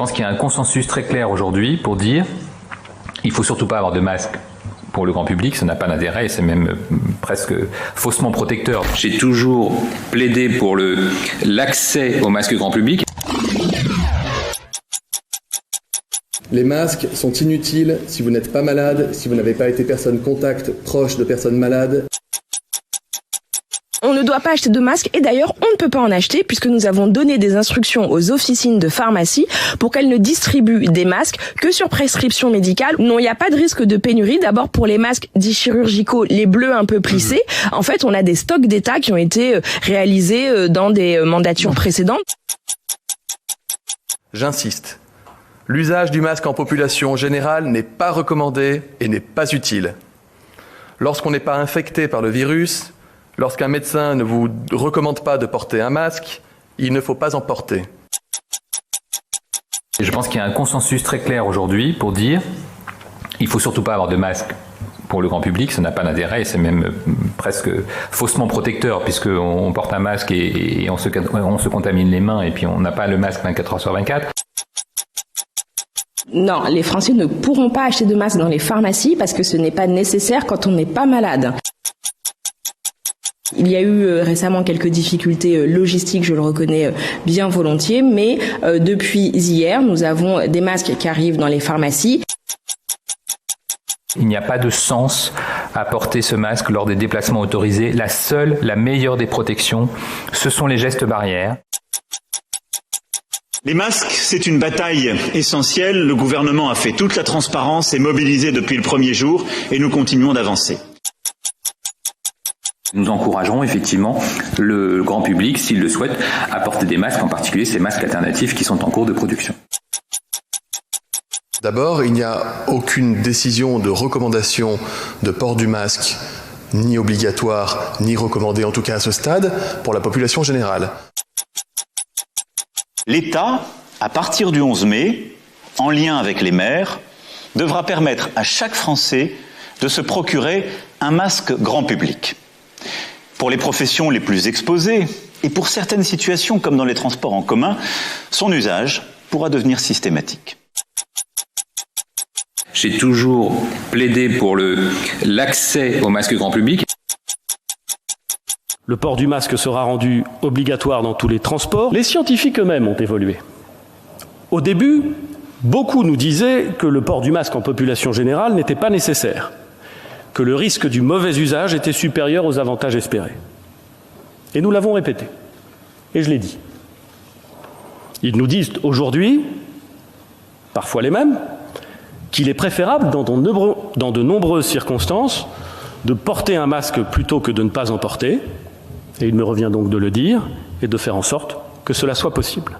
pense qu'il y a un consensus très clair aujourd'hui pour dire qu'il ne faut surtout pas avoir de masque pour le grand public, ça n'a pas d'intérêt et c'est même presque faussement protecteur. J'ai toujours plaidé pour l'accès au masque grand public. Les masques sont inutiles si vous n'êtes pas malade, si vous n'avez pas été personne contact proche de personnes malades. On ne doit pas acheter de masques et d'ailleurs on ne peut pas en acheter puisque nous avons donné des instructions aux officines de pharmacie pour qu'elles ne distribuent des masques que sur prescription médicale. Non, il n'y a pas de risque de pénurie. D'abord pour les masques dits chirurgicaux, les bleus un peu plissés. En fait, on a des stocks d'État qui ont été réalisés dans des mandatures précédentes. J'insiste. L'usage du masque en population générale n'est pas recommandé et n'est pas utile. Lorsqu'on n'est pas infecté par le virus, lorsqu'un médecin ne vous recommande pas de porter un masque, il ne faut pas en porter. Je pense qu'il y a un consensus très clair aujourd'hui pour dire qu'il ne faut surtout pas avoir de masque pour le grand public, ça n'a pas d'intérêt et c'est même presque faussement protecteur puisqu'on porte un masque et on se contamine les mains et puis on n'a pas le masque 24 heures sur 24. Non, les Français ne pourront pas acheter de masques dans les pharmacies parce que ce n'est pas nécessaire quand on n'est pas malade. Il y a eu récemment quelques difficultés logistiques, je le reconnais bien volontiers, mais depuis hier, nous avons des masques qui arrivent dans les pharmacies. Il n'y a pas de sens à porter ce masque lors des déplacements autorisés. La meilleure des protections, ce sont les gestes barrières. Les masques, c'est une bataille essentielle. Le gouvernement a fait toute la transparence et mobilisé depuis le premier jour et nous continuons d'avancer. Nous encouragerons effectivement le grand public, s'il le souhaite, à porter des masques, en particulier ces masques alternatifs qui sont en cours de production. D'abord, il n'y a aucune décision de recommandation de port du masque, ni obligatoire, ni recommandé, en tout cas à ce stade, pour la population générale. L'État, à partir du 11 mai, en lien avec les maires, devra permettre à chaque Français de se procurer un masque grand public. Pour les professions les plus exposées et pour certaines situations comme dans les transports en commun, son usage pourra devenir systématique. J'ai toujours plaidé pour l'accès au masque grand public. Le port du masque sera rendu obligatoire dans tous les transports. Les scientifiques eux-mêmes ont évolué. Au début, beaucoup nous disaient que le port du masque en population générale n'était pas nécessaire, que le risque du mauvais usage était supérieur aux avantages espérés. Et nous l'avons répété. Et je l'ai dit. Ils nous disent aujourd'hui, parfois les mêmes, qu'il est préférable dans de nombreuses circonstances de porter un masque plutôt que de ne pas en porter. Et il me revient donc de le dire et de faire en sorte que cela soit possible.